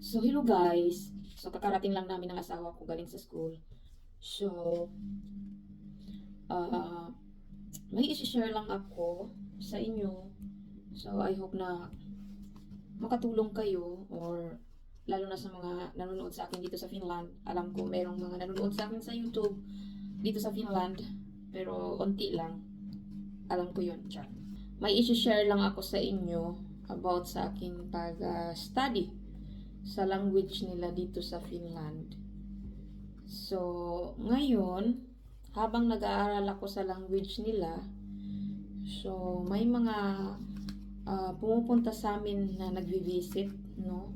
So, hello guys. So, kakarating lang namin ng asawa ko galing sa school. So, uh, may isi-share lang ako sa inyo. So, I hope na makatulong kayo or lalo na sa mga nanonood sa akin dito sa Finland. Alam ko merong mga nanonood sa akin sa YouTube dito sa Finland. Pero, onti lang. Alam ko yun. Char. May isi-share lang ako sa inyo about sa aking pag-study sa language nila dito sa Finland. So, ngayon, habang nag-aaral ako sa language nila, so, may mga pumupunta sa amin na nagvi-visit, no?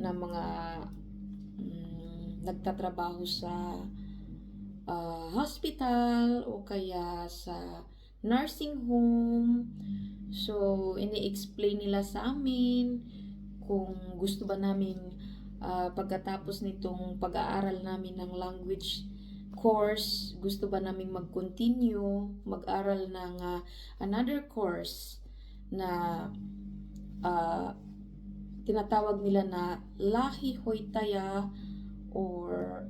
Na mga nagtatrabaho sa hospital o kaya sa nursing home. So, ini-explain nila sa amin kung gusto ba namin pagkatapos nitong pag-aaral namin ng language course, gusto ba namin mag-continue, mag-aral ng another course na tinatawag nila na Lahi Hoitaya or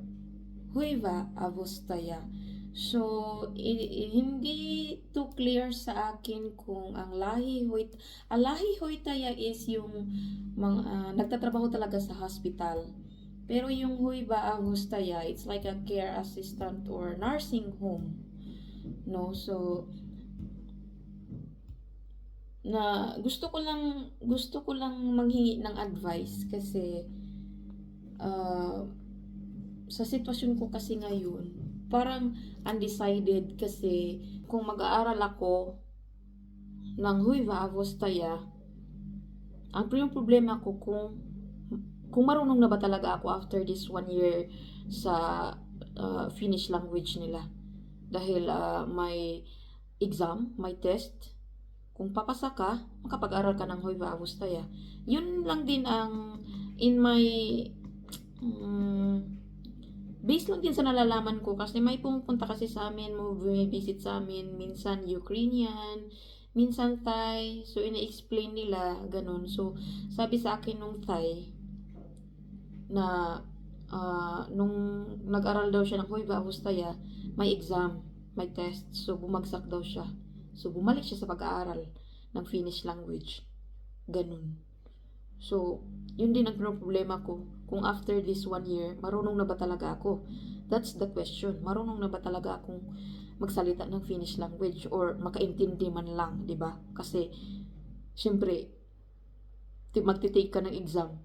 Huiva Avostaya. So, hindi too clear sa akin kung ang Lahi Hoitaya is yung mga nagtatrabaho talaga sa hospital. Pero yung Huiva Avostaya, it's like a care assistant or nursing home. No, so na gusto ko lang manghingi ng advice kasi sa sitwasyon ko kasi ngayon, parang undecided kasi kung mag-aaral ako ng Huiva Avostaya, ang problema ko kung marunong na ba talaga ako after this 1 year sa Finnish language nila. Dahil may exam, may test. Kung papasa ka, makapag-aral ka ng Huiva Avostaya. Yun lang din ang in my based lang din sa nalalaman ko kasi may pumupunta kasi sa amin, visit sa amin, minsan Ukrainian, minsan Thai, so ina-explain nila, ganun. So, sabi sa akin nung Thai, na nung nag-aral daw siya ng Huiva Avostaya, may exam, may test, so bumagsak daw siya. So, bumalik siya sa pag-aaral ng Finnish language. Ganun. So, yun din ang problema ko. Kung after this 1 year, marunong na ba talaga ako? That's the question. Marunong na ba talaga akong magsalita ng Finnish language or makaintindi man lang, di ba? Kasi, syempre, magtitake ka ng exam.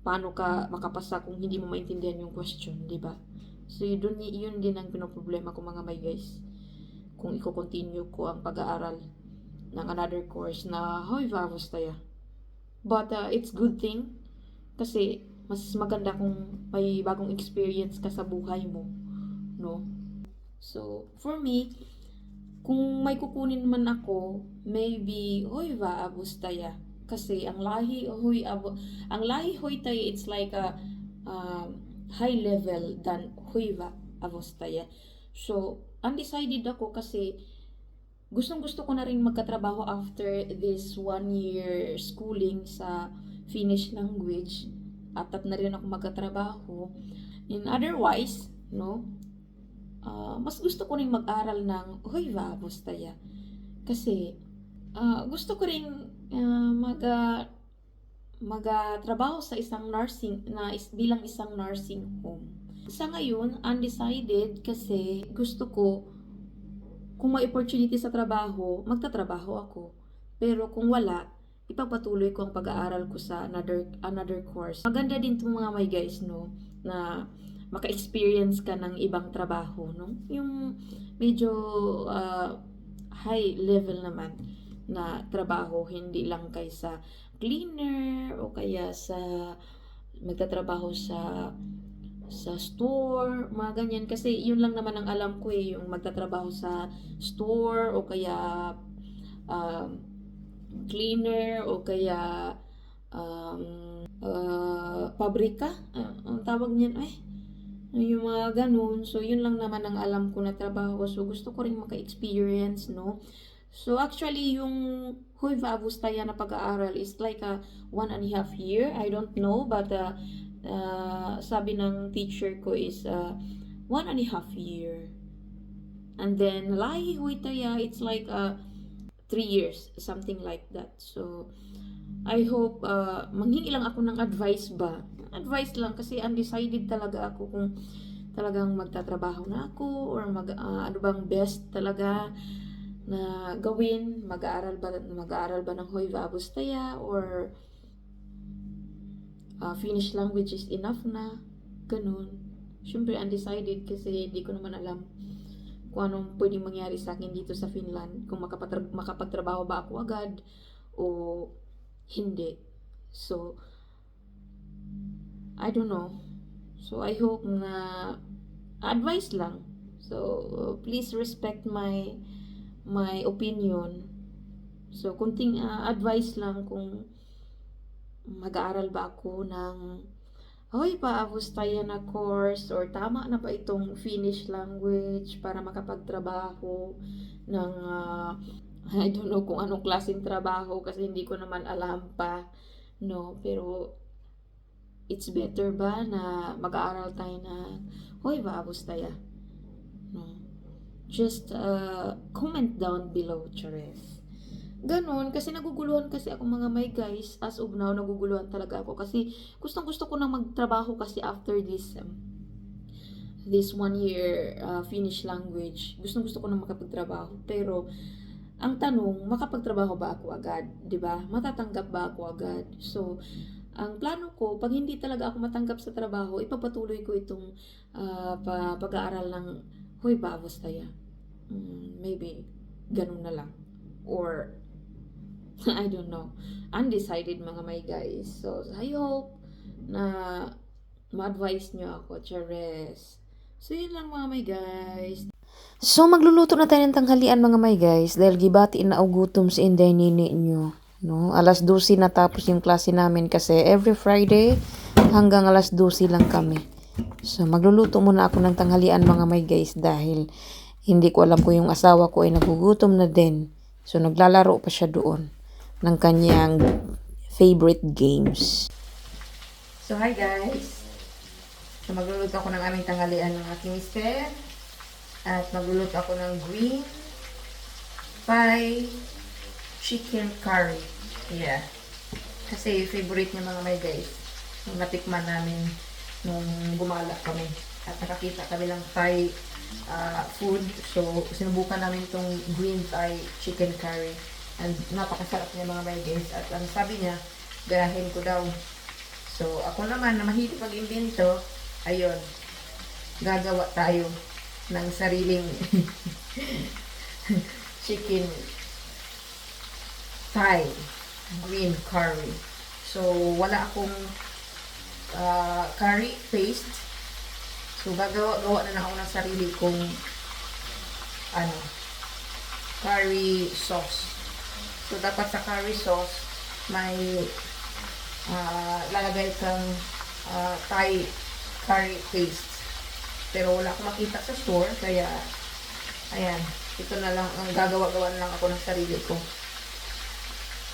Paano ka makapasa kung hindi mo maintindihan yung question, di ba? So, yun din ang pinoproblema ko mga may guys. Kung i-continue ko ang pag-aaral ng another course na Huiva Avostaya. But it's good thing kasi mas maganda kung may bagong experience ka sa buhay mo, no? So, for me, kung may kukunin man ako, maybe Huiva Avostaya kasi ang lahi Hoitaya, it's like a high level than Huiva Avostaya. So, undecided ako kasi gustong-gusto ko na rin magkatrabaho after this 1 year schooling sa Finnish language. At na rin ako magkatrabaho. And otherwise, no, mas gusto ko rin mag-aral ng Huiva Avostaya. Kasi gusto ko rin magtrabaho sa isang bilang isang nursing home. Sa ngayon, undecided kasi gusto ko kung may opportunity sa trabaho, magtatrabaho ako. Pero kung wala, ipagpatuloy ko ang pag-aaral ko sa another course. Maganda din itong mga may guys, no, na maka-experience ka ng ibang trabaho, no? Yung medyo high level naman na trabaho, hindi lang kaysa cleaner o kaya sa magtatrabaho sa store, mga ganyan. Kasi yun lang naman ang alam ko yung magtatrabaho sa store o kaya cleaner o kaya pabrika. Ang tawag niyan, yung mga ganun. So, yun lang naman ang alam ko na trabaho. So, gusto ko rin maka-experience, no? So, actually, yung Hoy Vaabustaya na pag-aaral is like a 1.5 year. I don't know, but sabi ng teacher ko is 1.5 year. And then Lahi Huitaya, it's like 3 years, something like that. So, I hope manghingi lang ako ng advice ba. Advice lang kasi undecided talaga ako kung talagang magtatrabaho na ako or ano bang best talaga na gawin, mag-aaral ba ng Hoy Vaabustaya or Finnish language is enough na, ganun. Syempre undecided kasi hindi ko naman alam kung anong pwedeng mangyari sa akin dito sa Finland, kung makapagtrabaho ba ako agad o hindi. So, I don't know. So, I hope na advice lang. So, please respect my opinion. So, kunting advice lang kung mag-aaral ba ako ng Hoy, Vaabustaya na course or tama na ba itong Finnish language para makapagtrabaho ng I don't know kung anong klaseng trabaho kasi hindi ko naman alam pa, no? Pero it's better ba na mag-aaral tayo na Hoy, Vaabustaya, no? Just comment down below, Chares. Ganon, kasi naguguluhan kasi ako mga may guys. As of now, naguguluhan talaga ako. Kasi gustong-gusto ko na magtrabaho kasi after this 1 year Finnish language. Gustong-gusto ko na makapagtrabaho. Pero, ang tanong, makapagtrabaho ba ako agad? 'Di ba? Matatanggap ba ako agad? So, ang plano ko, pag hindi talaga ako matanggap sa trabaho, ipapatuloy ko itong pag-aaral ng Hoy Vaabustaya. Maybe, ganun na lang. Or, I don't know. Undecided mga may guys. So, I hope na ma-advise nyo ako, Chares. So, yun lang mga may guys. So, magluluto na tayo ng tanghalian mga may guys dahil gibatiin na gutom si Inday Nini nyo. No? Alas 12 natapos yung klase namin kasi every Friday hanggang alas 12 lang kami. So, magluluto muna ako ng tanghalian mga may guys dahil hindi ko alam kung yung asawa ko ay nagugutom na din. So, naglalaro pa siya doon ng kanyang favorite games. So, hi guys. So, magluluto ako ng aming tanghalian ng aking mister. At magluluto ako ng green pie chicken curry. Yeah. Kasi favorite niya mga may guys. Nung natikman namin nung gumala kami. At nakakita kami ng Thai food. So, sinubukan namin itong green Thai chicken curry. And napakasarap niya mga may guys. At ang sabi niya, gayahin ko daw. So, ako naman na mahilig mag-imbento, ayun, gagawa tayo ng sariling chicken Thai green curry. So, wala akong curry paste. So, gawa na ako ng sarili kong curry sauce. So, dapat sa curry sauce, may lalagay kang Thai curry paste. Pero wala akong makita sa store, kaya, ayan, ito na lang, ang gagawa-gawa na lang ako ng sarili ko.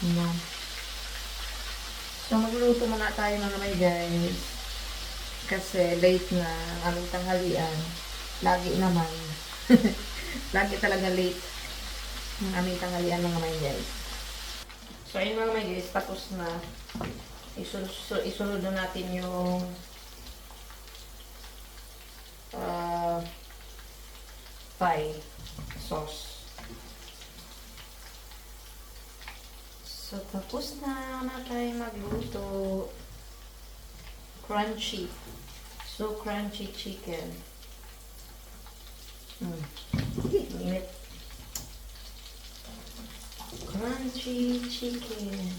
Ayan. So, magluluto muna tayo mga may guys. Kasi late na ang aming tanghalian. Lagi naman. Lagi talaga late ang aming tanghalian mga may guys. So, ayun mga may guys, tapos na. Isunod na natin yung Thai sauce. So, tapos na tayo magluto. Crunchy. So, crunchy chicken. Init. Crunchy chicken.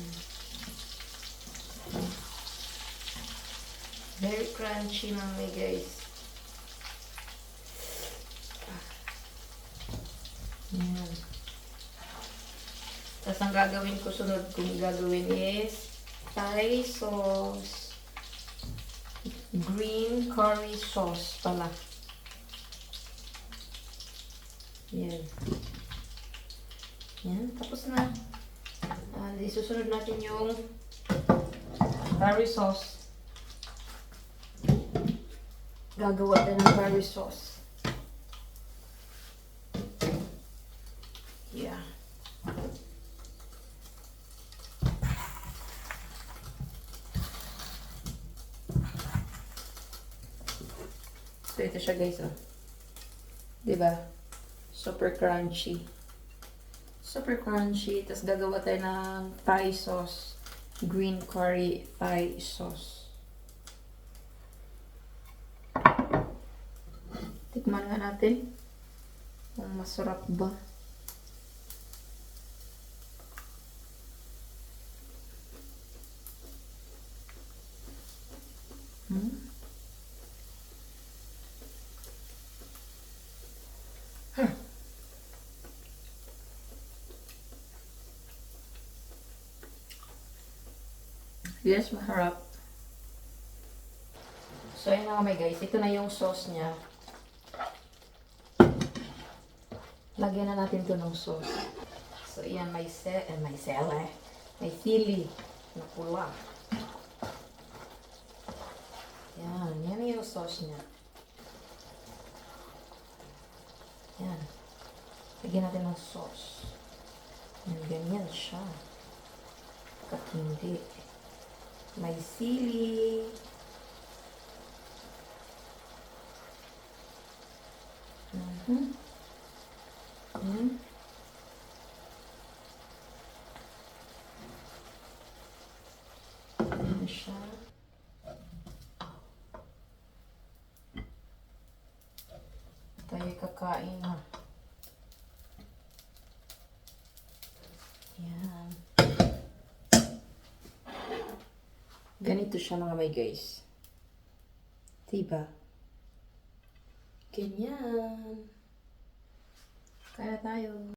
Very crunchy mga guys. Yan. Tapos ang gagawin ko, sunod kong gagawin is Thai sauce. Green curry sauce pala. Yan. Yan, tapos na. And isusunod natin yung curry sauce. Gagawa tayo ng curry sauce. Yeah. So, ito siya guys, oh. Diba? Super crunchy. Super crunchy. Tapos gagawa tayo ng Thai sauce. Green curry Thai sauce. Tikman nga natin kung masarap ba. Yes, maharap. So, ayun na kami guys. Ito na yung sauce niya. Lagyan na natin ito ng sauce. So, ayan, may sele. May sili na pula. Yan yung sauce niya. Yan. Lagyan natin ng sauce. Yan, ganyan siya. Katindi. May sili. Yan. Yan siya. Tayo kakain na. Yan. Ganito siya mga may guys. Diba? Ganyan. Kaya tayo.